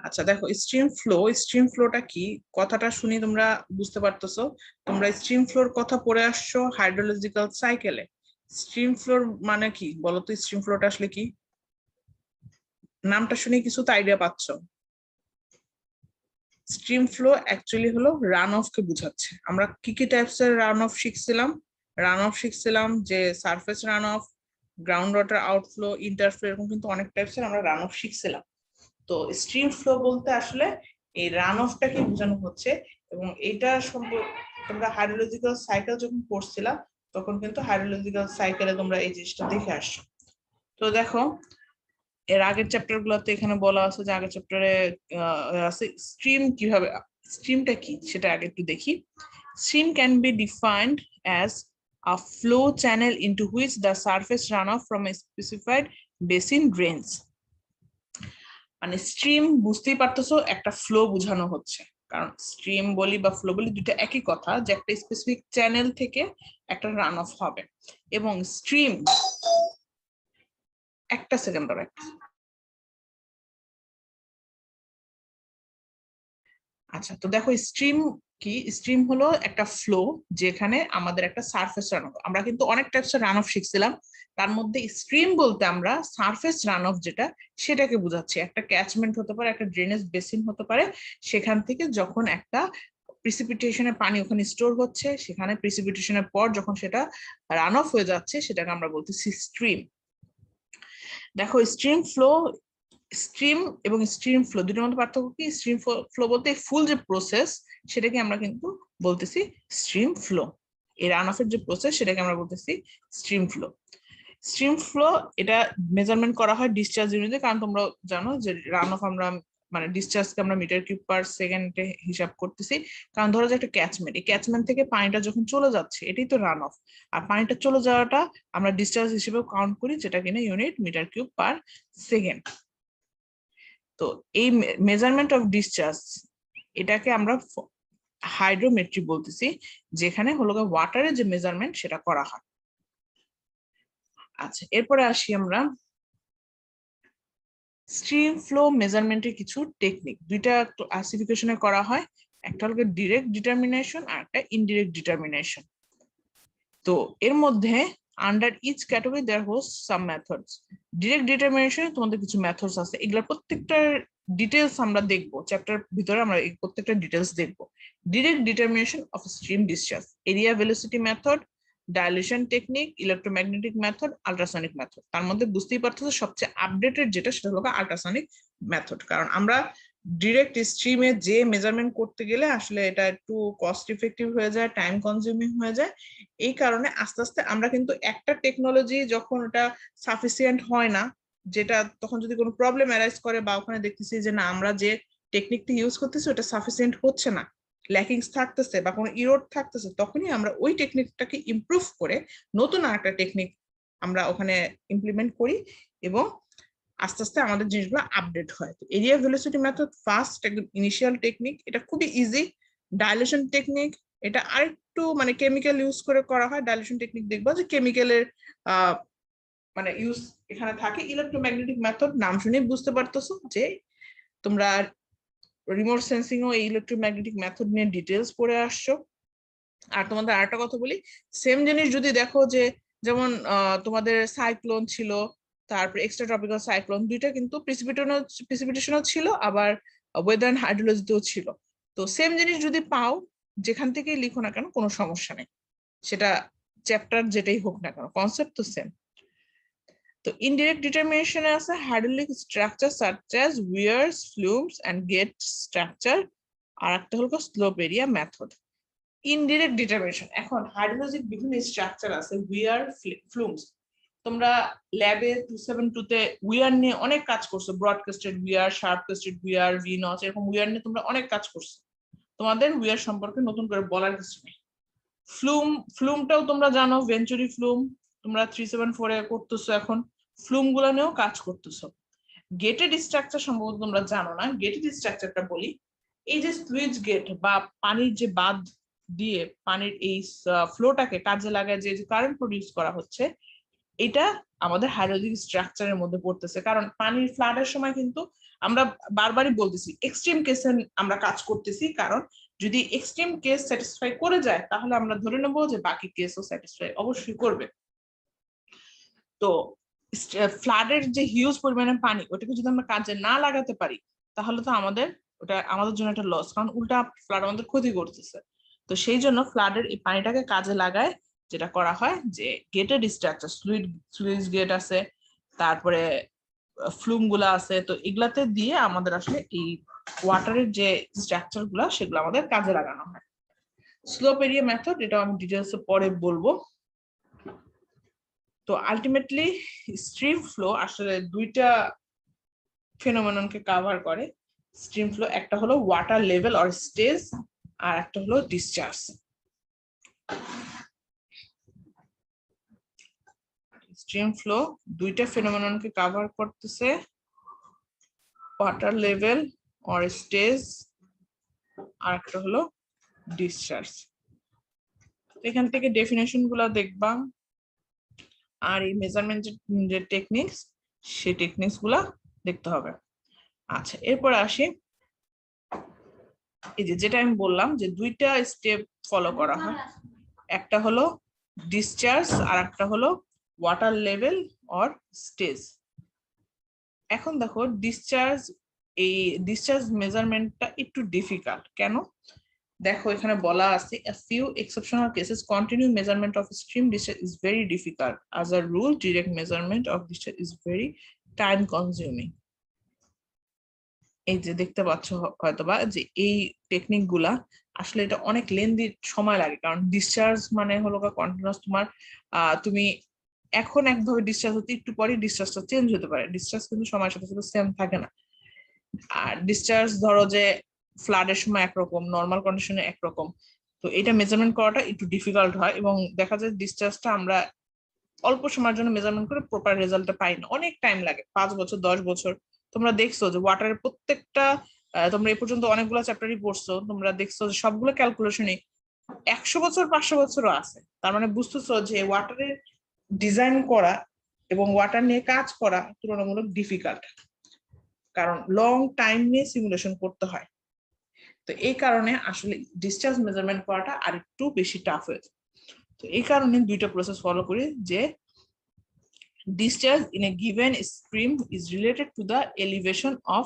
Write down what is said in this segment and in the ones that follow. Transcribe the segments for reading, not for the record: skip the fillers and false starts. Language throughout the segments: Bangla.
আচ্ছা দেখো, স্ট্রিম ফ্লোটা কি কথাটা শুনি তোমরা বুঝতে পারতেছো। তোমরা স্ট্রিম ফ্লোর কথা পড়ে আসছো হাইড্রোলজিক্যাল সাইকেলে। স্ট্রিম ফ্লোর মানে কি বলো তো? স্ট্রিম ফ্লোটা আসলে কি? নামটা শুনে কিছু তো আইডিয়া পাচ্ছো? স্ট্রিম ফ্লো অ্যাকচুয়ালি হলো রান অফ কে বোঝাচ্ছে। আমরা কি কি টাইপস এর রান অফ শিখছিলাম? যে surface run off, ground water outflow, interflow, এরকম কিন্তু অনেক টাইপস এর আমরা রান অফ শিখছিলাম। তো স্ট্রিম ফ্লো বলতে আসলে এই রান অফটাকে বোঝানো হচ্ছে। এবং এটা সম্পর্কে তোমরা হাইড্রোলজিক্যাল সাইকেল যখন পড়ছিলা, তখন কিন্তু হাইড্রোলজিক্যাল সাইকেলে তোমরা এই জিনিসটা দেখে আসছো। তো দেখো, এর আগের চ্যাপ্টার গুলোতে এখানে বলা আছে যে আগের চ্যাপ্টারে আছে স্ট্রিম কিভাবে, স্ট্রিমটা কি সেটা আগে একটু দেখি। Stream can be defined as a flow channel into which the surface runoff from a specified basin drains। মানে স্ট্রিম বুঝতেই পারতেছো, একটা ফ্লো বোঝানো হচ্ছে। কারণ স্ট্রিম বলি বা ফ্লো বলি দুটো একই কথা, যে একটা স্পেসিফিক চ্যানেল থেকে একটা রান অফ হবে। এবং স্ট্রিম, একটা সেকেন্ড ধরো, আচ্ছা তো দেখো স্ট্রিম কি। স্ট্রিম হলো একটা ফ্লো যেখানে আমাদের একটা সারফেস রান অফ, আমরা কিন্তু অনেক টাইপস রান অফ শিখছিলাম, তার মধ্যে স্ট্রিম বলতে আমরা সারফেস রান অফ যেটা সেটাকে বোঝাচ্ছি। একটা ক্যাচমেন্ট হতে পারে, একটা ড্রেনেজ বেসিন হতে পারে, সেখান থেকে যখন একটা প্রিসিপিটেশনের পানি ওখানে স্টোর হচ্ছে, সেখানে প্রিসিপিটেশনের পর যখন সেটা রান অফ হয়ে যাচ্ছে, সেটাকে আমরা বলতেছি স্ট্রিম। দেখো স্ট্রিম এবং স্ট্রিম ফ্লো দুটোর মধ্যে পার্থক্য কি? স্ট্রিম ফ্লো বলতে ফুল যে প্রসেস সেটাকে আমরা কিন্তু বলতেছি স্ট্রিম ফ্লো। এই রান অফের যে প্রসেস সেটাকে আমরা বলতেছি স্ট্রিম ফ্লো। স্ট্রিম ফ্লো এটা মেজারমেন্ট করা হয় ডিসচার্জ ইউনিটে। কারণ তোমরা জানো যে রান অফ আমরা মানে ডিসচার্জকে আমরা মিটার কিউব পার সেকেন্ডে হিসাব করতেছি। কারণ ধরো যে একটা ক্যাচমেন্ট, এই ক্যাচমেন্ট থেকে পানিটা যখন চলে যাচ্ছে এটাই তো রান অফ। আর পানিটা চলে যাওয়াটা আমরা ডিসচার্জ হিসেবে কাউন্ট করি, যেটা কিনা unit metre cube per second. তো এই মেজারমেন্ট অফ ডিসচার্জ এটাকে আমরা হাইড্রোমেট্রি বলতেছি, যেখানে হলো ওয়াটারের যে মেজারমেন্ট সেটা করা হয়। আচ্ছা এরপরে আসি আমরা স্ট্রিম ফ্লো মেজারমেন্টের কিছু টেকনিক। দুইটা ক্লাসিফিকেশনে করা হয়, একটা হলো ডিরেক্ট ডিটারমিনেশন আর একটা ইনডিরেক্ট ডিটারমিনেশন। তো এর মধ্যে আন্ডার ইচ ক্যাটাগরি দেয়ার হোস সাম মেথডস। ডিরেক্ট ডিটারমিনেশনে তোমাদের কিছু মেথডস আছে, এগুলোর প্রত্যেকটার ডিটেলস আমরা দেখবো চ্যাপ্টার ভিতরে, আমরা এই প্রত্যেকটা ডিটেলস দেখবো। Direct determination of stream discharge, area velocity method, dilation technique, electromagnetic method, ultrasonic method. তার মধ্যে বুঝতেই পারতেছো সবচেয়ে আপডেটেড যেটা সেটা হলো আল্ট্রাসনিক মেথড। কারণ আমরা ডিরেক্ট স্ট্রিমে যে মেজারমেন্ট করতে গেলে আসলে এটা একটু কস্ট ইফেক্টিভ হয়ে যায়, টাইম কনজিউমিং হয়ে যায়। এই কারণে আস্তে আস্তে আমরা কিন্তু একটা টেকনোলজি যখন ওটা সাফিসিয়েন্ট হয় না, যেটা তখন যদি কোনো প্রবলেম অ্যারাইজ করে বা ওখানে দেখতেছি যে না আমরা যে টেকনিকটা ইউজ করতেছি ওটা সাফিসিয়েন্ট হচ্ছে না, ল্যাকিংস থাকতেছে বা কোনো ইরোড থাকতেছে, তখনই আমরা ওই টেকনিকটাকে ইমপ্রুভ করে নতুন আরেকটা টেকনিক আমরা ওখানে ইমপ্লিমেন্ট করি এবং আস্তে আস্তে আমাদের জিনিসগুলো আপডেট হয়। এরিয়া ভেলোসিটি মেথড ফার্স্ট একদম ইনিশিয়াল টেকনিক, এটা খুবই ইজি। ডাইলেশন টেকনিক এটা আরেকটু মানে কেমিক্যাল ইউজ করে করা হয়। ডাইলেশন টেকনিক দেখবো যে কেমিক্যালের মানে ইউজ এখানে থাকে। ইলেকট্রোম্যাগনেটিক মেথড নাম শুনে বুঝতে পারতেছো যে তোমরা রিমোট সেন্সিং ও এই ইলেকট্রোম্যাগনেটিক মেথড নিয়ে ডিটেলস পড়ে আসছো। আর তোমাদের আরেকটা কথা বলি, সেম জিনিস যদি দেখো যে যেমন তোমাদের সাইক্লোন ছিল, তারপর এক্সট্রা ট্রপিক্যাল সাইক্লোন, দুইটা কিন্তু প্রিসিপিটেশনও ছিল, আবার ওয়েদার এন্ড হাইড্রোলজিতেও ছিল। তো সেম জিনিস যদি পাও যেখান থেকেই লিখো না কেন কোনো সমস্যা নেই, সেটা চ্যাপ্টার যেটাই হোক না কেন, কনসেপ্ট তো সেম। তো ইনডিরেক্ট ডিটারমিনেশনে আছে hydraulic structure such as weirs, flumes and gate structure, আর একটা হলো slope area method. Indirect determination, এখন হাইড্রোলজির বিভিন্ন স্ট্রাকচার আছে, উইয়ার, ফ্লুমস। তোমরা ল্যাবে 272 তে উইয়ার নিয়ে অনেক কাজ করছো, ব্রডকাস্টেড উইয়ার, শার্পকাস্টেড উইয়ার, ভিনস, এরকম উইয়ার নিয়ে তোমরা অনেক কাজ করছো। তোমাদের উইয়ার সম্পর্কে নতুন করে বলার কিছু নেই। ফ্লুমটাও তোমরা জানো, ভেঞ্চুরি ফ্লুম তোমরা 374 এ করতেছো, এখন ফ্লুম গুলো নিয়েও কাজ করতেছো। গেটেড স্ট্রাকচার সম্ভবত তোমরা জানো না, গেটেড স্ট্রাকচারটা বলি। এই যে স্লুইস গেট বা পানির যে বাঁধ দিয়ে পানির এই ফ্লোটাকে কাজে লাগায় যে কারেন্ট প্রডিউস করা হচ্ছে, এটা আমাদের হাইড্রোলজিক স্ট্রাকচারের মধ্যে পড়তেছে, কারণ পানির ফ্লাডের সময় কিন্তু আমরা বারবারই বলতেছি এক্সট্রিম কেসে আমরা কাজ করতেছি, কারণ যদি এক্সট্রিম কেস স্যাটিসফাই করে যায় তাহলে আমরা ধরে নেবো যে বাকি কেসও স্যাটিসফাই অবশ্যই করবে। তো ফ্লাডের যে হিউজ পরিমাণে পানি, ওটাকে যদি আমরা কাজে না লাগাতে পারি তাহলে তো ওটা আমাদের জন্য একটা লস, কারণ উল্টা ফ্লাড আমাদের ক্ষতি করতেছে। তো সেই জন্য ফ্লাডের এই পানিটাকে কাজে লাগায় যেটা করা হয় যে গেটেড স্ট্রাকচার, স্লুইস গেট আছে, তারপরে ফ্লুম গুলা আছে, তো এগুলাতে দিয়ে আমাদের আসলে এই ওয়াটারের যে স্ট্রাকচার গুলা সেগুলো আমাদের কাজে লাগানো হয়। স্লোপ এরিয়া মেথড, এটা আমি ডিটেলস পরে বলবো। তো আলটিমেটলি স্ট্রিম ফ্লো আসলে দুইটা ফেনোমেননকে কভার করে। স্ট্রিম ফ্লো একটা হলো ওয়াটার লেভেল অর স্টেজ, আর একটা হলো ডিসচার্জ। স্ট্রিম ফ্লো দুইটা ফেনোমেননকে কভার করতেছে, ওয়াটার লেভেল অর স্টেজ, আর একটা হলো ডিসচার্জ। এখান থেকে ডেফিনেশন গুলা দেখবা, আর এই মেজারমেন্ট যে টেকনিক্স, সেই টেকনিক্স গুলা দেখতে হবে। আচ্ছা, এরপর আসি এই যেটা আমি বললাম যে দুইটা স্টেপ ফলো করা হয়, একটা হলো ডিসচার্জ আর একটা হলো ওয়াটার লেভেল অর স্টেজ। এখন দেখো এই ডিসচার্জ মেজারমেন্টটা একটু ডিফিকাল্ট। কেন? দেখো এখানে বলা আছে a few exceptional cases continuous measurement of stream discharge is very difficult. As a rule, direct measurement of discharge is very time consuming. এই যে দেখতে পাচ্ছ হয়তোবা যে এই টেকনিক গুলা আসলে এটা অনেক লেন্দি সময় লাগে, কারণ ডিসচার্জ মানে হলো কন্টিনিউয়াস তোমার তুমি এখন একভাবে ডিসচার্জ হতে একটু পরে ডিসচার্জটা চেঞ্জ হতে পারে, ডিসচার্জ কিন্তু সময়ের সাথে সাথে সেম থাকে না। আর ডিসচার্জ ধরো যে ফ্লাডের সময় একরকম, নর্মাল কন্ডিশনে একরকম, তো এটা মেজারমেন্ট করাটা একটু ডিফিকাল্ট হয়, এবং দেখা যায় ডিসচার্জটা আমরা অল্প সময়ের জন্য মেজারমেন্ট করে প্রপার রেজাল্টটা পাই না, অনেক টাইম লাগে, 5 বছর 10 বছর। তোমরা দেখছো যে ওয়াটারের প্রত্যেকটা তোমরা এই পর্যন্ত অনেকগুলো চ্যাপ্টারই পড়ছো, তোমরা দেখছো যে সবগুলো ক্যালকুলেশনই 100 বছর 500 বছরও আছে। তার মানে বুঝতেছো যে ওয়াটারের ডিজাইন করা এবং ওয়াটার নিয়ে কাজ করা তুলনামূলক ডিফিকাল্ট, কারণ লং টাইম নিয়ে সিমুলেশন করতে হয়। তো এই কারণে আসলে ডিসচার্জ মেজারমেন্ট করাটা আরেকটু বেশি টাফ হয়ে যায়। তো এই কারণে দুইটা প্রসেস ফলো করি, যে discharge in a given stream is related to the elevation of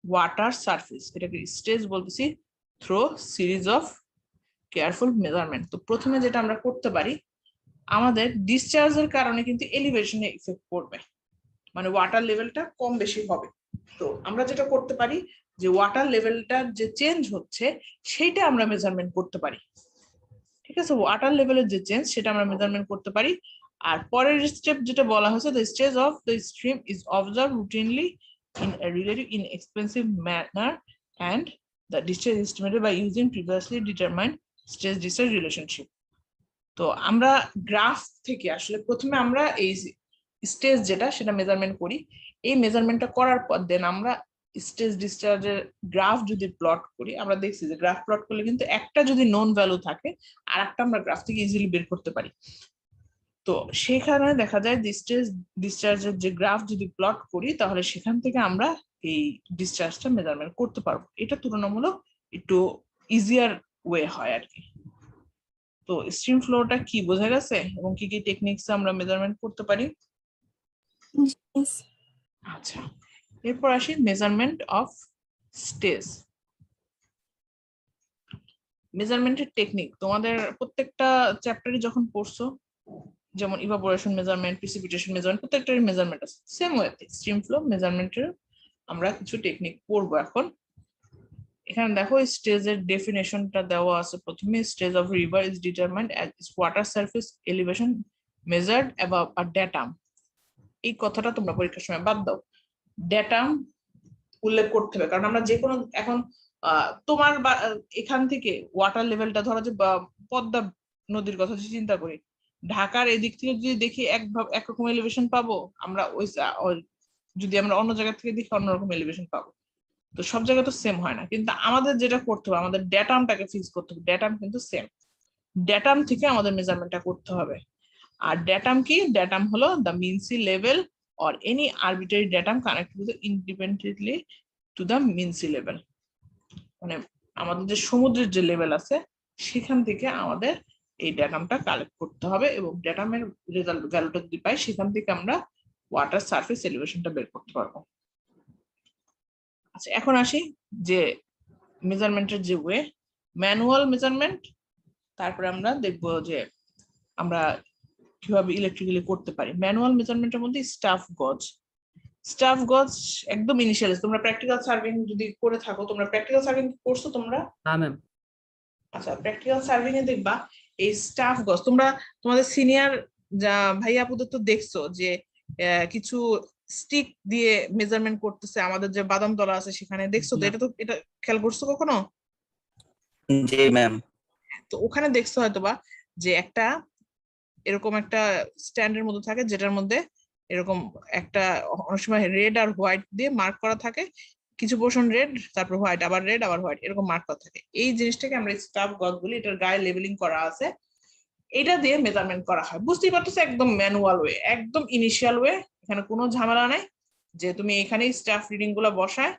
water surface, এটাকে স্টেজ বলতেছি, through series of careful measurement। তো প্রথমে যেটা আমরা করতে পারি, আমাদের ডিসচার্জের কারণে কিন্তু এলিভেশনে ইফেক্ট পড়বে, মানে ওয়াটার লেভেলটা কম বেশি হবে। তো আমরা যেটা করতে পারি যে ওয়াটার লেভেলটা যে চেঞ্জ হচ্ছে সেটা আমরা মেজারমেন্ট করতে পারি, ঠিক আছে? ওয়াটার লেভেলের যে চেঞ্জ সেটা আমরা মেজারমেন্ট করতে পারি। আর পরের স্টেপ যেটা বলা হয়েছে, the stage of the stream is observed routinely in a relatively inexpensive manner and the discharge is estimated by using previously determined stage discharge relationship। তো আমরা গ্রাফ থেকে আসলে প্রথমে আমরা এই স্টেজ যেটা সেটা মেজারমেন্ট করি, এই মেজারমেন্টটা করার পর দেন আমরা স্টেজ ডিসচার্জের গ্রাফ যদি প্লট করি, আমরা দেখছি যে গ্রাফ প্লট করলে কিন্তু একটা যদি নোন ভ্যালু থাকে আর একটা আমরা গ্রাফ থেকে ইজিলি বের করতে পারি। তো সেখানে দেখা যায় যে স্টেজ ডিসচার্জের যে গ্রাফ যদি প্লট করি তাহলে সেখান থেকে আমরা এই ডিসচার্জটা মেজারমেন্ট করতে পারবো, এটা তুলনামূলক একটু ইজিয়ার ওয়ে হয় আর কি। তো স্ট্রিম ফ্লোটা কি বোঝা গেছে এবং কি কি টেকনিক্স আমরা মেজারমেন্ট করতে পারি? আচ্ছা, এরপর আসি মেজারমেন্ট অফ স্টেজ। মেজারমেন্টের টেকনিক তোমাদের প্রত্যেকটা চ্যাপ্টারে যখন পড়ছো, যেমন ইভাপোরেশন মেজারমেন্ট, প্রিসিপিটেশন মেজারমেন্ট, প্রত্যেকটারই মেজারমেন্ট আছে, সেম ওয়েতে স্ট্রিম ফ্লো মেজারমেন্টের আমরা কিছু টেকনিক পড়বো এখন। এখানে দেখো স্টেজের ডেফিনেশনটা দেওয়া আছে, প্রথমে stage of river is determined as water surface elevation measured above a datum. এই কথাটা তোমরা পরীক্ষার সময় বাদ দাও, ড্যাটাম উল্লেখ করতে হবে, কারণ আমরা যে কোনো এখন তোমার এখান থেকে ওয়াটার লেভেলটা ধরো যে পদ্মা নদীর কথা যদি চিন্তা করি, ঢাকার এদিক থেকে যদি দেখি একরকম এলিভেশন পাবো আমরা, যদি আমরা অন্য জায়গা থেকে দেখি অন্যরকম এলিভেশন পাবো। তো সব জায়গায় তো সেম হয় না, কিন্তু আমাদের যেটা করতে হবে আমাদের ড্যাটামটাকে ফিক্স করতে হবে, ড্যাটাম কিন্তু সেম, ড্যাটাম থেকে আমাদের মেজারমেন্টটা করতে হবে। আর ডেটাম কি? ডেটাম হলো the mean sea level or any arbitrary datum connected with independently to the mean sea level. মানে আমাদের যে সমুদ্রের যে লেভেল আছে সেখান থেকে আমাদের এই ডেটামটা কালেক্ট করতে হবে, এবং ডেটামের রেজাল্ট ভ্যালুটা যদি পাই সেখান থেকে আমরা ওয়াটার সারফেস এলিভেশনটা বের করতে পারবো। আচ্ছা, এখন আসি যে মেজারমেন্টের যে ওয়ে, ম্যানুয়াল মেজারমেন্ট, তারপরে আমরা দেখবো যে আমরা কিভাবে ইলেকট্রিক্যালি করতে পারি। ম্যানুয়াল মেজারমেন্টের মধ্যে স্টাফ গজ একদম ইনিশিয়াল। তোমরা প্র্যাকটিক্যাল সার্ভিং যদি করে থাকো, তোমরা প্র্যাকটিক্যাল সার্ভিং করছো তোমরা? হ্যাঁ ম্যাম। আচ্ছা, প্র্যাকটিক্যাল সার্ভিং এ দেখবা এই স্টাফ গজ, তোমরা তোমাদের সিনিয়র যা ভাই আপুদের তো দেখছো যে কিছু স্টিক দিয়ে মেজারমেন্ট করতেছে, আমাদের যে বাদাম তলা আছে সেখানে দেখছো তো? এটা খেয়াল করছো কখনো? জি ম্যাম। তো ওখানে দেখছো হয়তোবা যে একটা এরকম একটা স্ট্যান্ডের মতো থাকে, যেটার মধ্যে এরকম একটা অনেক সময় রেড আর হোয়াইট দিয়ে মার্ক করা থাকে, কিছু পোর্শন রেড, তারপর হোয়াইট, আবার রেড, আবার হোয়াইট, এরকম মার্ক করা থাকে। এই জিনিসটাকে আমরা স্টাফ গজ বলি। এটার গায়ে লেবেলিং করা আছে, এটা দিয়ে মেজারমেন্ট করা হয়। বুঝতেই পারতেছো, একদম ম্যানুয়াল ওয়ে, একদম ইনিশিয়াল ওয়ে, এখানে কোনো ঝামেলা নাই যে তুমি এখানে স্টাফ রিডিং গুলো বসায়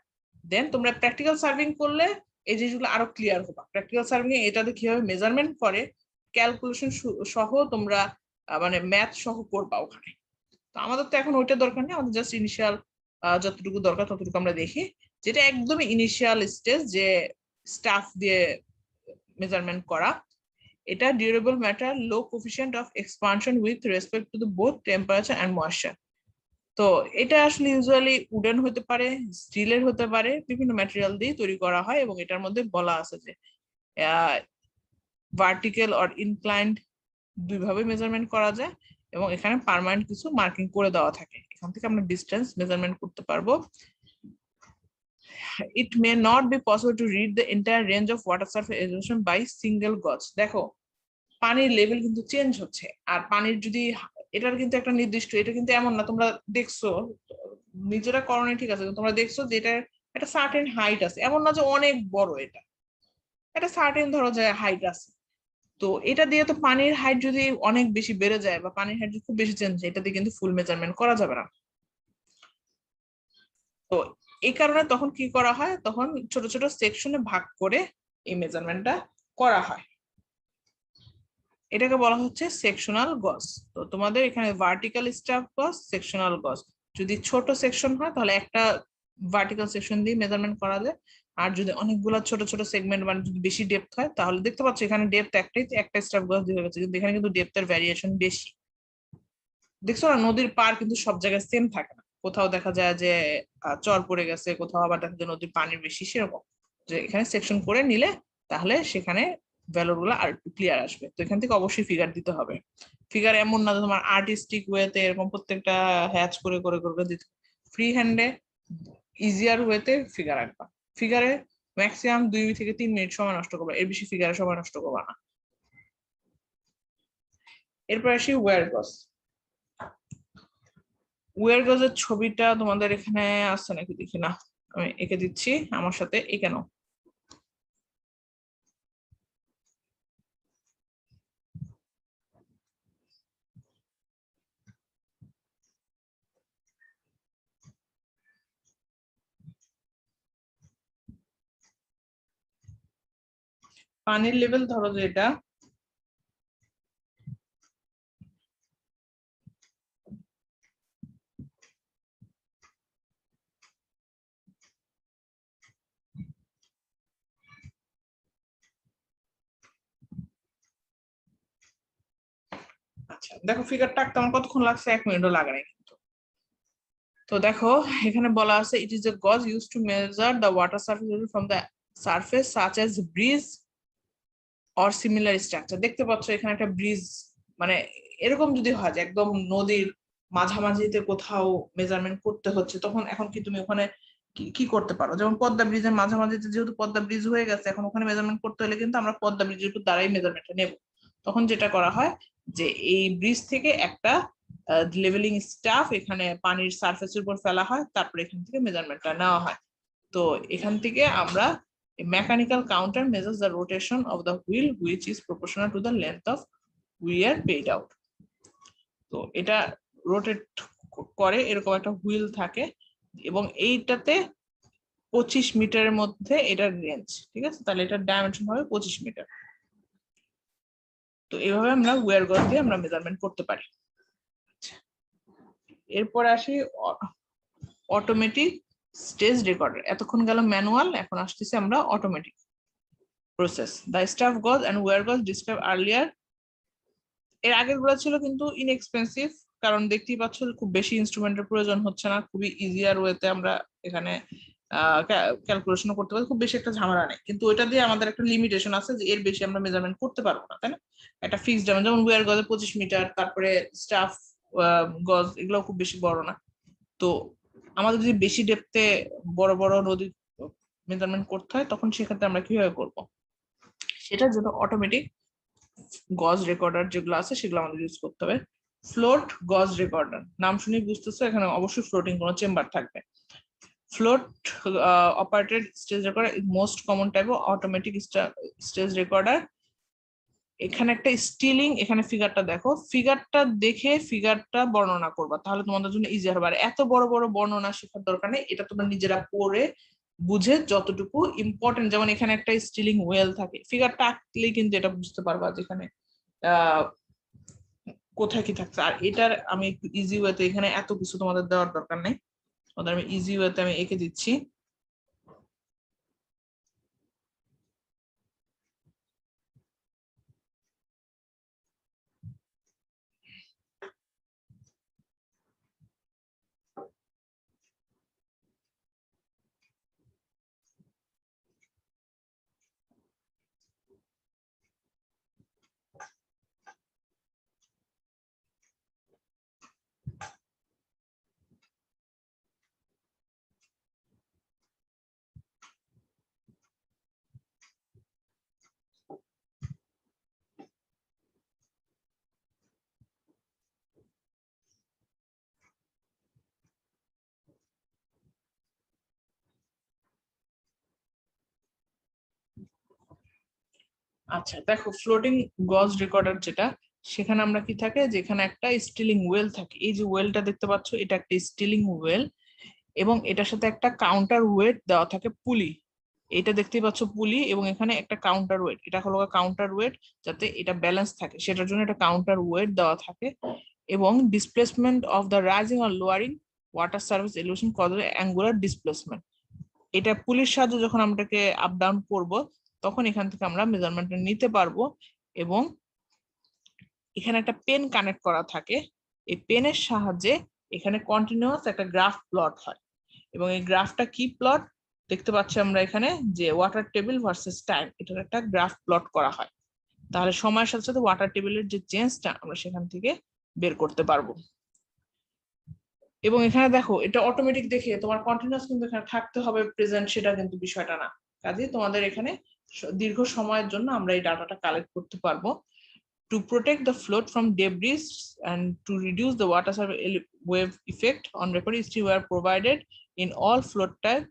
দেন তোমরা প্র্যাকটিক্যাল সার্ভিং করলে এই জিনিসগুলো আরো ক্লিয়ার হবে। প্র্যাকটিক্যাল সার্ভিং এ এটাতে কিভাবে মেজারমেন্ট করে ক্যালকুলেশন সহ তোমরা মানে ম্যাথ সহ করবা ওখানে। তো আমাদের তো এখন ওইটা দরকার নেই, আমাদের জাস্ট ইনিশিয়াল যতটুকু দরকার ততটুকু আমরা দেখি, যেটা একদমই ইনিশিয়াল স্টেজ, যে স্টাফ দিয়ে মেজারমেন্ট করা। এটা durable matter, low coefficient of expansion with respect to the both temperature and moisture. তো এটা আসলে ইউজুয়ালি উডেন হতে পারে, স্টিলের হতে পারে, বিভিন্ন ম্যাটেরিয়াল দিয়ে তৈরি করা হয়, এবং এটার মধ্যে বলা আছে যে ভার্টিক্যাল অর ইনক্লাইন্ড দুইভাবে মেজারমেন্ট করা যায়, এবং এখানে পার্মানেন্ট কিছু মার্কিং করে দেওয়া থাকে, এখান থেকে আমরা ডিসটেন্স মেজারমেন্ট করতে পারবো। It may not be possible to read the entire range of water surface elevation by single gauge. দেখো পানির লেভেল কিন্তু চেঞ্জ হচ্ছে, আর পানির যদি এটার কিন্তু একটা নির্দিষ্ট, এটা কিন্তু এমন না তোমরা দেখছো নিজেরা করণে ঠিক আছে, তোমরা দেখছো যে এটা একটা সার্টেন হাইট আছে, এমন না যে অনেক বড়, এটা একটা সার্টেন ধরো যে হাইট আছে। তো এটা দিয়ে তো পানির হাইট যদি অনেক বেশি বেড়ে যায় বা পানির হাইট যদি খুব বেশি চেঞ্জ হয়, এটা দিয়ে কিন্তু ফুল মেজারমেন্ট করা যাবে না। তো এই কারণে তখন কি করা হয়, তখন ছোট ছোট সেকশনে ভাগ করে এই মেজারমেন্টটা করা হয়, এটাকে বলা হচ্ছে সেকশনাল গজ। তো তোমাদের এখানে ভার্টিক্যাল স্টাফ গজ, সেকশনাল গজ। যদি ছোট সেকশন হয় তাহলে একটা ভার্টিক্যাল সেকশন দিয়ে মেজারমেন্ট করা যায়, আর যদি অনেকগুলো ছোট ছোট সেগমেন্ট মানে যদি বেশি ডেপথ হয় তাহলে দেখতে পাচ্ছ এখানে ডেপথ একটাই, একটা স্টাফ গজ দিয়ে হয়ে গেছে, কিন্তু এখানে কিন্তু ডেপথের ভ্যারিয়েশন বেশি। দেখছো না, নদীর পার কিন্তু সব জায়গায় সেম থাকে না, কোথাও দেখা যায় যে চর পড়ে গেছে, কোথাও আবার দেখা যায় নদীর পানি বেশি, সেরকম যে এখানে সেকশন করে নিলে তাহলে সেখানে ভ্যালু গুলো আর একটু ক্লিয়ার আসবে। তো এখান থেকে অবশ্যই ফিগার দিতে হবে। ফিগার এমন না তোমার আর্টিস্টিক ওয়েতে এরকম প্রত্যেকটা হ্যাচ করে করে করে দিতে, ফ্রি হ্যান্ডে ইজিয়ার ওয়েতে ফিগার আঁকবা। ফিগারে ম্যাক্সিমাম 2 থেকে 3 মিনিট সময় নষ্ট করবা, এর বেশি ফিগারে সময় নষ্ট করবা না। এরপর আসি ওয়্যার গজ। ওয়্যার গজের ছবিটা তোমাদের এখানে আছে নাকি দেখি না, আমি এঁকে দিচ্ছি, আমার সাথে এঁকে নাও। পানির লেভেল ধরো যে এটা, আচ্ছা দেখো ফিগারটা আঁকতে আমার কতক্ষণ লাগছে, 1 মিনিটও লাগে নাই কিন্তু। তো দেখো এখানে বলা আছে ইট ইজ এ গজ use to measure the water surface from the surface such as bridge or similar structure. দেখতে পাচ্ছ এখানে একটা ব্রিজ, মানে এরকম যদি হয় যে একদম নদীর মাঝামাঝিতে কোথাও মেজারমেন্ট করতে হচ্ছে, তখন এখন কি তুমি ওখানে কি করতে পারো, যেমন পদ্মা ব্রিজের মাঝামাঝিতে যেহেতু পদ্মা ব্রিজ হয়ে গেছে, এখন ওখানে মেজারমেন্ট করতে হলে কিন্তু আমরা পদ্মা ব্রিজের উপর দ্বারাই মেজারমেন্টটা নেব। তখন যেটা করা হয় যে এই ব্রিজ থেকে একটা লেভেলিং স্টাফ এখানে পানির সারফেসের উপর ফেলা হয়, তারপরে এখান থেকে মেজারমেন্টটা নেওয়া হয়। তো এখান থেকে আমরা mechanical counter measures the rotation of the wheel which is proportional to the length of weir paid out. তো এটা রোটেট করে, এরকম একটা হুইল থাকে এবং এইটাতে 25 মিটারের মধ্যে এটার রেঞ্জ, ঠিক আছে? তাহলে এটার ডাইমেনশন হবে 25 মিটার। তো এইভাবে আমরা ওয়্যার গজ দিয়ে আমরা মেজারমেন্ট করতে পারি। এরপর আসি অটোমেটিক স্টেজ রেকর্ডার। এতক্ষণ গেল ম্যানুয়াল, এখন আসতেছি আমরা অটোমেটিক প্রসেস। দ্য স্টাফ গজ এন্ড ওয়্যার গজ ডিসক্রাইব আর্লিয়ার। এর আগের গুলো ছিল কিন্তু ইনএক্সপেন্সিভ, কারণ দেখতেই পাচ্ছ খুব বেশি ইনস্ট্রুমেন্টের প্রয়োজন হচ্ছে না, খুবই ইজিয়ার ওয়েতে আমরা এখানে ক্যালকুলেশন করতে পারি, খুব বেশি একটা ঝামেলা নেই। কিন্তু ওইটা দিয়ে আমাদের একটা লিমিটেশন আছে যে এর বেশি আমরা মেজারমেন্ট করতে পারবো না, তাই না? একটা ফিক্সড ডায়মেনশন, যেমন ওয়্যার গজে 25 মিটার, তারপরে স্টাফ গজ, এগুলো খুব বেশি বড় না। তো আমাদের যদি বেশি ডেপথে বড় বড় নদী মেজারমেন্ট করতে হয়, তখন সেক্ষেত্রে আমরা কিভাবে করব? সেটার জন্য অটোমেটিক গজ রেকর্ডার যেগুলো আছে সেগুলো আমাদের ইউজ করতে হবে। ফ্লোট গজ রেকর্ডার, নাম শুনেই বুঝতেছো এখানে অবশ্যই ফ্লোটিং কোনো চেম্বার থাকবে। Float operated stage recorder is most common type of automatic stage recorder. এখানে একটা স্টিলিং, এখানে ফিগারটা দেখো, ফিগারটা দেখে ফিগারটা বর্ণনা করবা, তাহলে তোমাদের জন্য ইজি হবে। আর এত বড় বড় বর্ণনা শেখার দরকার নেই, এটা তোমরা নিজেরা পড়ে বুঝে যতটুকু ইম্পর্টেন্ট, যেমন এখানে একটা স্টিলিং ওয়েল থাকে, ফিগারটা আঁকলেই কিন্তু এটা বুঝতে পারবা যেখানে কোথায় কি থাকছে। আর এটার আমি একটু ইজি ওয়েতে, এখানে এত কিছু তোমাদের দেওয়ার দরকার নেই, তোমাদের আমি ইজি ওয়েতে আমি এঁকে দিচ্ছি। আচ্ছা দেখো, ফ্লোটিং গজ রেকর্ডার যেটা, সেখানে আমরা কি থাকে, যেখানে একটা স্টিলিং ওয়েল থাকে, এই যে ওয়েলটা দেখতে পাচ্ছ, এটা একটা স্টিলিং ওয়েল, এবং এটার সাথে একটা কাউন্টার ওয়েট দেওয়া থাকে পুলি। এটা দেখতেই পাচ্ছ পুলি, এবং এখানে একটা কাউন্টার ওয়েট, এটা হলো কাউন্টার ওয়েট, যাতে এটা ব্যালেন্স থাকে সেটার জন্য একটা কাউন্টার ওয়েট দেওয়া থাকে। এবং displacement of the rising or lowering water service elevation cause angular displacement. এটা পুলির সাহায্যে যখন আমরাকে আপ ডাউন করব, তখন এখান থেকে আমরা মেজারমেন্ট নিতে পারবো। এবং এখানে একটা পেন কানেক্ট করা থাকে, এই পেনের সাহায্যে এখানে কন্টিনিউয়াস একটা গ্রাফ প্লট হয়। এবং এই গ্রাফটা কি প্লট দেখতে পাচ্ছি আমরা এখানে, যে ওয়াটার টেবিল ভার্সেস টাইম, এটার একটা গ্রাফ প্লট করা হয়। তাহলে সময়ের সাথে সাথে ওয়াটার টেবিলের যে চেঞ্জটা আমরা সেখান থেকে বের করতে পারবো। এবং এখানে দেখো, এটা অটোমেটিক দেখে তোমার কন্টিনিউয়াস কিন্তু এখানে থাকতে হবে প্রেজেন্ট, সেটা কিন্তু বিষয়টা না। কাজে তোমাদের এখানে দীর্ঘ সময়ের জন্য আমরা এই ডাটাটা কালেক্ট করতে পারবো। To protect the float from debris and to reduce the water wave effect on record, were provided in all float type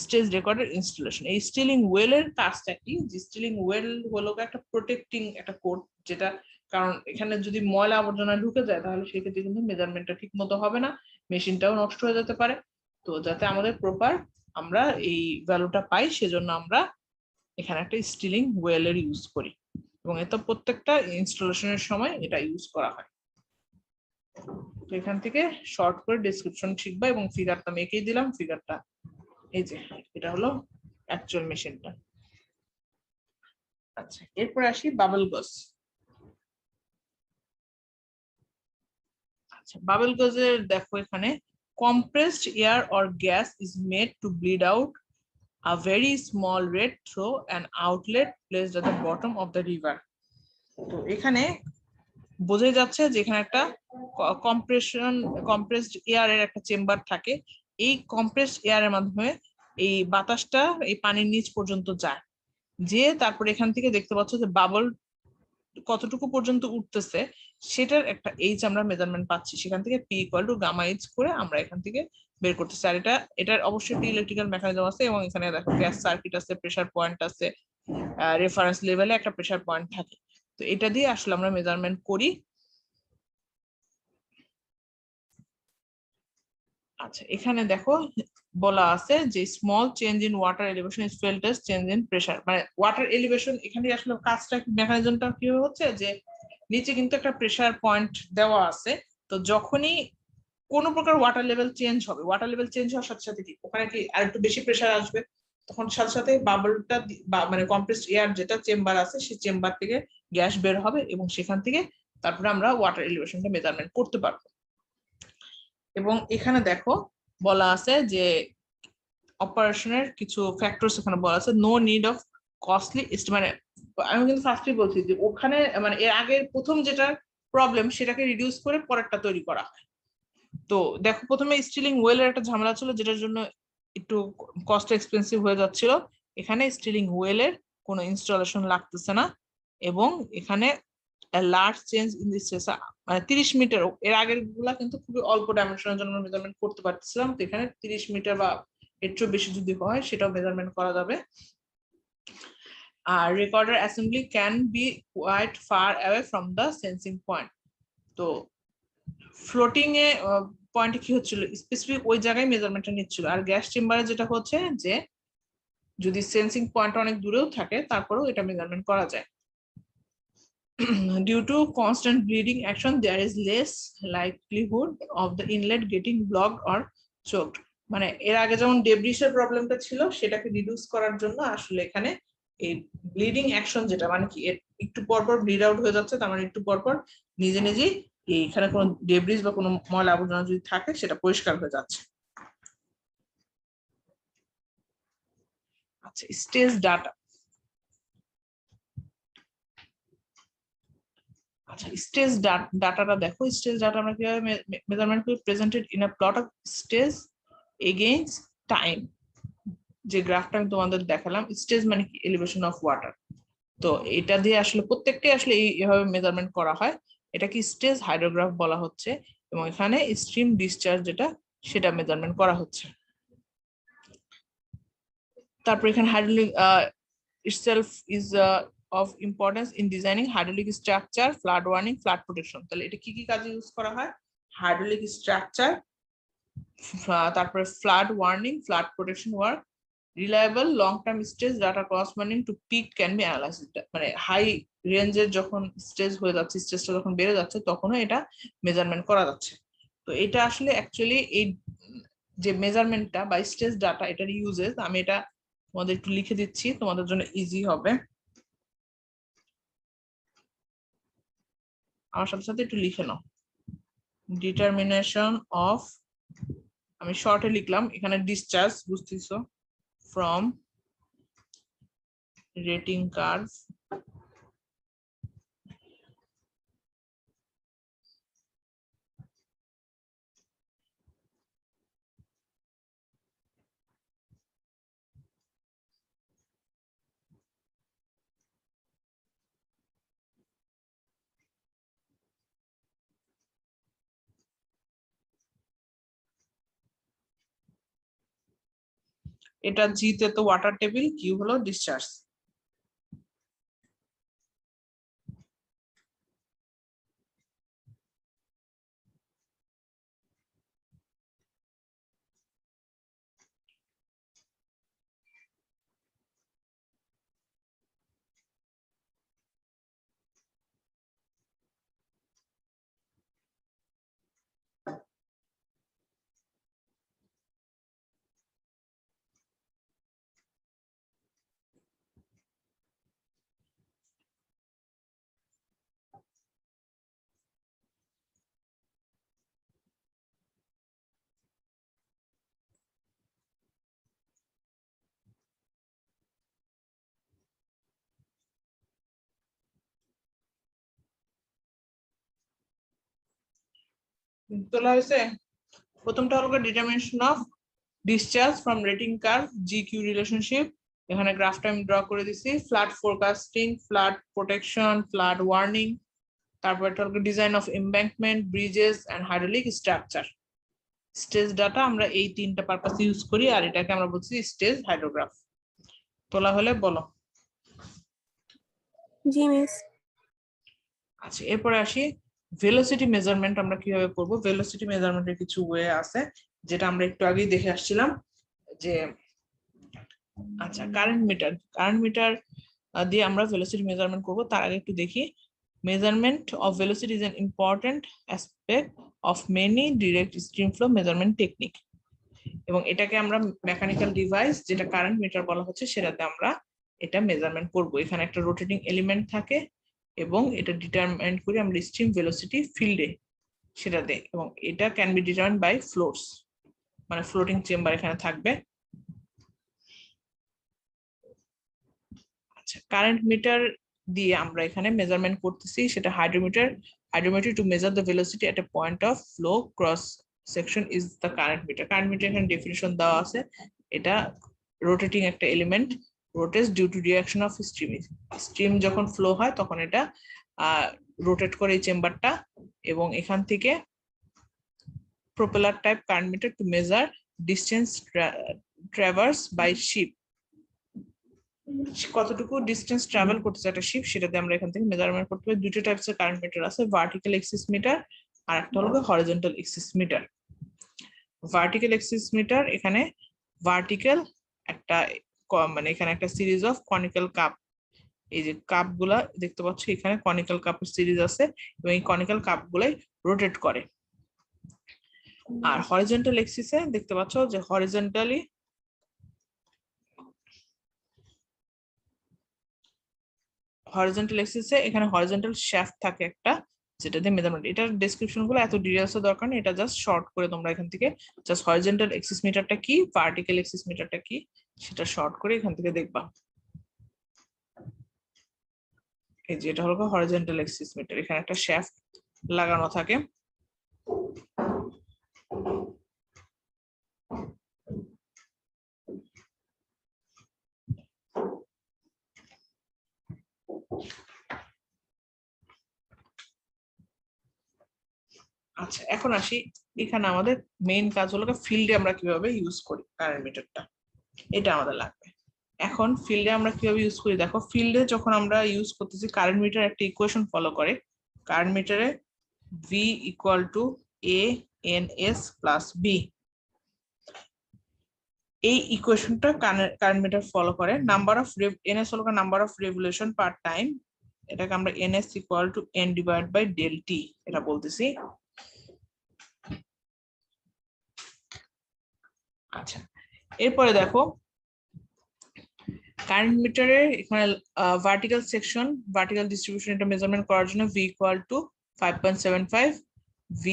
stage recorder installation. এই স্টিলিং ওয়েলের কাজটা কি, যে স্টিলিং ওয়েল হলো একটা প্রোটেক্টিং একটা কোড, যেটা কারণ এখানে যদি ময়লা আবর্জনা ঢুকে যায় তাহলে সেক্ষেত্রে কিন্তু মেজারমেন্টটা ঠিক মতো হবে না, মেশিনটাও নষ্ট হয়ে যেতে পারে। তো যাতে আমাদের প্রপার আমরা এই ভ্যালুটা পাই, সেজন্য আমরা এখানে একটা স্টিলিং ওয়েলের ইউজ করি, এবং এটা প্রত্যেকটা ইনস্টলেশনের সময় এটা ইউজ করা হয়। তো এখান থেকে শর্ট করে ডেসক্রিপশন শিখবা, এবং ফিগারটা আমি এঁকেই দিলাম, ফিগারটা এই যে, এটা হলো অ্যাকচুয়াল মেশিনটা। আচ্ছা, এরপরে আসি বাবল গজ। আচ্ছা, বাবল গজের দেখো এখানে, compressed air or gas is made to bleed out a very small red through an outlet placed at the bottom of the river. তো এখানে বোঝাই যাচ্ছে যে এখানে একটা কম্প্রেসড এয়ারের একটা চেম্বার থাকে, এই কম্প্রেসড এয়ারের মাধ্যমে এই বাতাসটা এই পানির নিচ পর্যন্ত যায়, যে তারপরে এখান থেকে দেখতে পাচ্ছ যে বাবল কতটুকু পর্যন্ত উঠতেছে সেটার একটা এইচ আমরা মেজারমেন্ট পাচ্ছি, সেখান থেকে P equal to gamma H করে আমরা এখান থেকে বের করতেছি। আর এটার অবশ্যই একটি ইলেকট্রিক্যাল মেকানিজম আছে, এবং এখানে দেখো গ্যাস সার্কিট আছে, প্রেসার পয়েন্ট আছে, রেফারেন্স লেভেলে একটা প্রেসার পয়েন্ট থাকে। তো এটা দিয়ে আসলে আমরা মেজারমেন্ট করি। আচ্ছা, এখানে দেখো বলা আছে যে small change in water elevation is felt as change in pressure. মানে ওয়াটার এলিভেশন এখানে আসলে কাজটা মেকানিজমটা কি হচ্ছে যে নিচে কিন্তু একটা প্রেসার পয়েন্ট দেওয়া আছে। তো যখনই কোনো প্রকার ওয়াটার লেভেল চেঞ্জ হবে, ওয়াটার লেভেল চেঞ্জ হওয়ার সাথে সাথে কি ওখানে কি আর একটু বেশি প্রেসার আসবে, তখন সাথে সাথে বাবলটা মানে কম্প্রেসড এয়ার যেটা চেম্বার আছে সেই চেম্বার থেকে গ্যাস বের হবে এবং সেখান থেকে তারপরে আমরা ওয়াটার এলিভেশনটা মেজারমেন্ট করতে পারবো। এবং এখানে দেখো বলা আছে যে অপারেশনের কিছু ফ্যাক্টরস এখানে বলা আছে, নো নিড অফ কস্টলি মানে আমি কিন্তু ফার্স্টই বলছি যে ওখানে মানে এর আগের প্রথম যেটা প্রবলেম সেটাকে রিডিউস করে পরেরটা তৈরি করা হয়। তো দেখো প্রথমে স্টিলিং ওয়েলের একটা ঝামেলা ছিল যেটার জন্য একটু কস্ট এক্সপেন্সিভ হয়ে যাচ্ছিল। এখানে স্টিলিং ওয়েলের কোনো ইনস্টলেশন লাগতেছে না এবং এখানে লার্জ চেঞ্জ ইন দিস মানে 30 মিটার, এর আগের গুলা কিন্তু খুবই অল্প ডাইমেনশনের জন্য মেজারমেন্ট করতে পারতেছিলাম, তো এখানে 30 মিটার বা এর চেয়ে বেশি যদি হয় সেটাও মেজারমেন্ট করা যাবে। আর recorder assembly can be quite far away from the sensing point. তো ফ্লোটিং এ পয়েন্টে কি হচ্ছিল, স্পেসিফিক ওই জায়গায় মেজারমেন্টটা নিচ্ছিল। আর গ্যাস চেম্বারে যেটা হচ্ছে যে যদি সেন্সিং পয়েন্ট অনেক দূরেও থাকে তারপরেও এটা মেজারমেন্ট করা যায়। Due to constant bleeding action, there is less likelihood of the inlet getting blocked or choked. মানে এর আগে যেমন ডেব্রিসের প্রবলেমটা ছিল সেটাকে রিডিউস করার জন্য আসলে এখানে এই ব্লিডিং অ্যাকশন যেটা মানে কি একটু পরপর ব্লিড আউট হয়ে যাচ্ছে, তার মানে একটু পরপর নিজে নিজেই এইখানে কোনো ডেব্রিস বা কোনো ময়লা আবর্জনা যদি থাকে সেটা পরিষ্কার হয়ে যাচ্ছে। আচ্ছা, স্টেজ ডাটা। আচ্ছা, স্টেজ ডাটাটা দেখো। স্টেজ ডাটা আমরা কিভাবে মেজারমেন্ট করি, presented in a plot of stage against time. যে গ্রাফটা আমি তোমাদের দেখালাম, স্টেজ মানে কি এলিভেশন অফ ওয়াটার। তো এটা দিয়ে আসলে প্রত্যেকটাই আসলে এইভাবে মেজারমেন্ট করা হয়। এটা কি স্টেজ হাইড্রোগ্রাফ বলা হচ্ছে এবং এখানে স্ট্রিম ডিসচার্জ যেটা সেটা মেজারমেন্ট করা হচ্ছে। তারপর এখানে hydraulic itself is of importance in designing hydraulic structure, flood warning, flood protection. তাহলে এটা কি কি কাজে ইউজ করা হয়, হাইড্রোলিক স্ট্রাকচার, তারপরে flood warning, flood protection work, reliable long term stage data corresponding to peak can be analysis. মানে হাই রেঞ্জের যখন স্টেজ হয়ে যাচ্ছে, স্টেজটা যখন বেড়ে যাচ্ছে তখনও এটা মেজারমেন্ট করা যাচ্ছে। তো এটা আসলে অ্যাকচুয়ালি এই যে মেজারমেন্টটা বা স্টেজ ডাটা এটার ইউজেস আমি এটা তোমাদের একটু লিখে দিচ্ছি, তোমাদের জন্য ইজি হবে। আমার সাথে সাথে একটু লিখে নাও। ডিটারমিনেশন অফ, আমি শর্টে লিখলাম, এখানে ডিসচার্জ বুঝতেছো, ফ্রম রেটিং কার্ভ এটা জিতে তো ওয়াটার টেবিল, কিউ হলো ডিসচার্জ। তোলা হয়েছে। প্রথমটা হলো determination of discharge from rating curve, G Q relationship. এখানে গ্রাফটা আমি ড্র করে দিছি। Flood forecasting, flood protection, flood warning, তারপর এটা হলো design of embankment, bridges and hydraulic structure. Stage data আমরা এই তিনটা পারপাস ইউজ করি আর এটাকে আমরা বলছি স্টেজ হাইড্রোগ্রাফ। তোলা হলে বলো। জি মিস। আচ্ছা, এরপরে আসি ভেলোসিটি মেজারমেন্ট আমরা কিভাবে করব। ভেলোসিটি মেজারমেন্টের কিছু ওয়ে আছে। যেটা আমরা একটু আগেই দেখে আসছিলাম যে আচ্ছা কারেন্ট মিটার দিয়ে আমরা ভেলোসিটি মেজারমেন্ট করব। তার আগে একটু দেখি, measurement of velocity is an important aspect of many direct stream flow measurement technique, এবং এটাকে আমরা মেকানিক্যাল ডিভাইস যেটা কারেন্ট মিটার বলা হচ্ছে সেটাতে আমরা এটা মেজারমেন্ট করব। এখানে একটা রোটেটিং এলিমেন্ট থাকে এবং এটা ডিটারমাইন করি আমরা স্ট্রিম ভেলোসিটি ফিল্ডে সেটাতে, এবং এটা can be determined by floats, মানে ফ্লোটিং চেম্বার এখানে থাকবে। আচ্ছা কারেন্ট মিটার দিয়ে আমরা এখানে মেজারমেন্ট করতেছি, সেটা hydrometer to measure the velocity at a point of flow cross section is the current meter. Current meter এখানে ডেফিনিশন দেওয়া আছে, এটা রোটেটিং একটা element, rotates due to reaction of stream যখন ফ্লো হয় তখন এটা রোটেট করে এই চেম্বারটা, এবং এখান থেকে propeller type current meter to measure distance traverse by ship, কতটুকু ডিস্টেন্স ট্রাভেল করতেছে একটা শিপ সেটাতে আমরা এখান থেকে মেজারমেন্ট করতে পারি। দুটো টাইপসের কারেন্ট মিটার আছে, ভার্টিক্যাল এক্সিস মিটার আর একটা হলো horizontal axis meter. Vertical axis meter এখানে ভার্টিক্যাল একটা মানে এখানে একটা সিরিজ অফ কনিক্যাল কাপ, এই যে কাপ গুলা দেখতে পাচ্ছ এখানে কনিক্যাল কাপের সিরিজ আছে এবং এই কনিক্যাল কাপ গুলাই রোটেট করে। আর হরিজন্টাল এক্সিসে দেখতে পাচ্ছ যে হরিজন্টালি হরিজন্টাল এক্সিসে এখানে হরিজন্টাল শ্যাফট থাকে একটা, যেটা দিয়ে মেজারমেন্ট, এটার ডেসক্রিপশন গুলো এত ডিটেইলস এর দরকার নেই, এটা জাস্ট শর্ট করে তোমরা এখান থেকে জাস্ট হরিজন্টাল এক্সিস মিটারটা কি, ভার্টিক্যাল এক্সিস মিটারটা কি সেটা শর্ট করে এখান থেকে দেখবা। এই যে এটা হলো হরিজন্টাল এক্সিস মিটার, এখানে একটা শ্যাফট লাগানো থাকে। আচ্ছা এখন আসি, এখানে আমাদের মেইন কাজ হলো ফিল্ডে আমরা কিভাবে ইউজ করি কারেন্ট মিটারটা, এটা আমাদের লাগবে। এখন ফিল্ডে আমরা কিভাবে ইউজ করি দেখো, ফিল্ডে যখন আমরা ইউজ করতেছি কারেন্ট মিটার একটা ইকুয়েশন ফলো করে, কারেন্ট মিটারে V equal to ANS plus B, এই ইকুয়েশনটা কারেন্ট মিটার ফলো করে। নাম্বার অফ NS হলো number of revolution per time, এটাকে আমরা NS equal to N divide by del T এটা বলতেছি। আচ্ছা এরপরে দেখো কারেন্ট মিটারে এখানে ভার্টিক্যাল সেকশন, ভার্টিক্যাল ডিস্ট্রিবিউশন এটা মেজারমেন্ট করার জন্য V equal to 5.75 V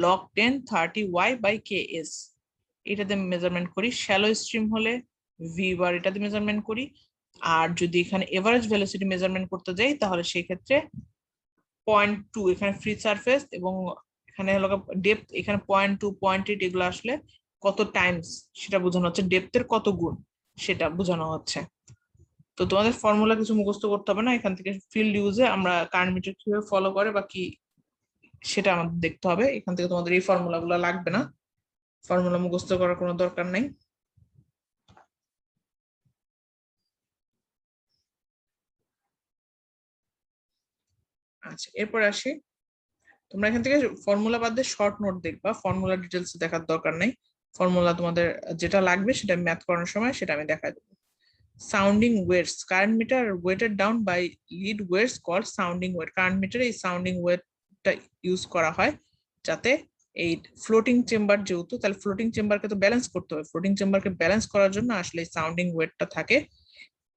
log 10 30 Y by KS এটাতে মেজারমেন্ট করি। শ্যালো স্ট্রিম হলে V বার এটাতে মেজারমেন্ট করি। আর যদি এখানে এভারেজ ভেলোসিটি মেজারমেন্ট করতে যাই তাহলে সেই ক্ষেত্রে 0.2 এখানে ফ্রি সারফেস এবং এখানে হলো ডেপথ, এখানে 0.2 0.8 এগুলো আসলে কত টাইমস সেটা বোঝানো হচ্ছে, ডেপথের কত গুণ সেটা বোঝানো হচ্ছে। তো তোমাদের ফর্মুলা কিছু মুখস্থ করতে হবে না, এখান থেকে ফিল্ড ইউজে আমরা কারেন্ট মিটার কিভাবে ফলো করে বা কি সেটা আমাদের দেখতে হবে। এখান থেকে তোমাদের এই ফর্মুলা গুলো লাগবে না, ফর্মুলা মুখস্থ করার কোনো দরকার নাই। আচ্ছা এরপর আসি, তোমরা এখান থেকে ফর্মুলা বাদ দিয়ে শর্ট নোট দেখবা, ফর্মুলা ডিটেলস দেখার দরকার নাই। ফর্মুলা তোমাদের যেটা লাগবে সেটা ম্যাথ করানোর সময় সেটা আমি দেখাই দেবো। Sounding weights, current meter weighted down by lead weights called sounding weight. Current মিটারে এই সাউন্ডিং ওয়েটটা ইউজ করা হয় যাতে এই ফ্লোটিং চেম্বার, যেহেতু তাহলে ফ্লোটিং চেম্বারকে তো ব্যালেন্স করতে হবে, ফ্লোটিং চেম্বারকে ব্যালেন্স করার জন্য আসলে এই সাউন্ডিং ওয়েটটা থাকে।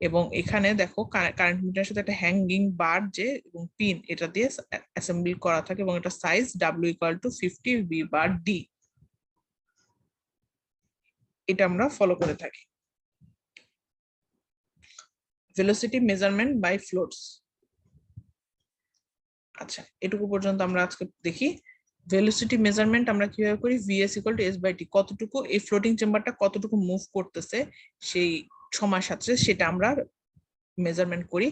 এবং এখানে দেখো কারেন্ট মিটারের সাথে একটা হ্যাঙ্গিং বার যে এবং পিন এটা দিয়ে অ্যাসেম্বল করা থাকে এবং এটা size W equal to 50 V bar D, এটা আমরা ফলো করে থাকি। ভেলোসিটি মেজারমেন্ট বাই ফ্লোটস, আচ্ছা এটুকু পর্যন্ত আমরা আজকে দেখি। ভেলোসিটি মেজারমেন্ট আমরা কিভাবে করি, VS ইকুয়াল টু S/T, কতটুকু এই ফ্লোটিং চেম্বারটা কতটুকু মুভ করতেছে সেই সময়ের সাথে সেটা আমরা মেজারমেন্ট করি।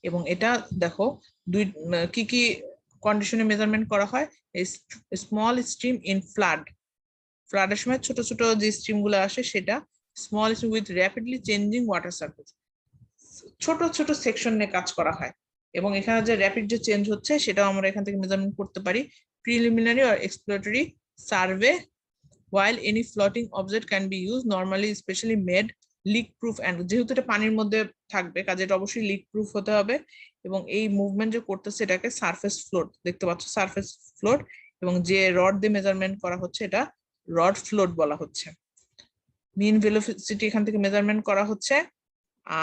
এবং এটা দেখো দুই কি কি কন্ডিশনে মেজারমেন্ট করা হয়, স্মল স্ট্রিম ইন ফ্লাডের সময় ছোট ছোট যে স্ট্রিম গুলো আসে সেটা, small stream with rapidly changing water surface, ছোট ছোট সেকশন নিয়ে কাজ করা হয় এবং এখানে যে র্যাপিড যে চেঞ্জ হচ্ছে সেটাও আমরা এখান থেকে মেজারমেন্ট করতে পারি। প্রিলিমিনারি আর exploratory survey while any floating object can be used, normally specially made leak proof and যেহেতু এটা পানির মধ্যে থাকবে কাজে এটা অবশ্যই লিক প্রুফ হতে হবে এবং এই মুভমেন্ট যে করতেছে এটাকে সারফেস ফ্লোট দেখতে পাচ্ছ সারফেস ফ্লোট এবং যে রড দিয়ে মেজারমেন্ট করা হচ্ছে এটা রড ফ্লোট বলা হচ্ছে মিন ভেলোসিটি এখান থেকে মেজারমেন্ট করা হচ্ছে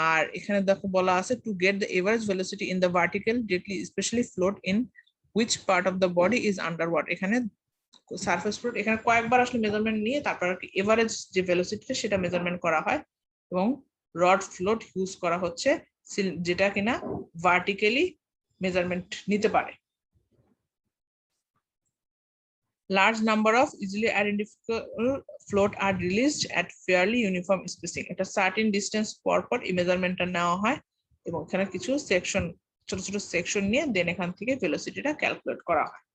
আর এখানে দেখো বলা আছে to get the average velocity in the vertical directly specially float in which part of the body is under water এখানে সারফেস ফ্লোট এখানে কয়েকবার আসলে মেজারমেন্ট নিয়ে তারপর আর কি এভারেজ যে ভেলোসিটিটা সেটা মেজারমেন্ট করা হয় এবং রড ফ্লোট ইউজ করা হচ্ছে যেটা কিনা ভার্টিক্যালি মেজারমেন্ট নিতে পারে large number of easily identifiable float are released at fairly uniform spacing এটা certain distance পর পর এই মেজারমেন্টটা নেওয়া হয় এবং এখানে কিছু সেকশন ছোট ছোট সেকশন নিয়ে দেন এখান থেকে ভেলোসিটিটা ক্যালকুলেট করা হয়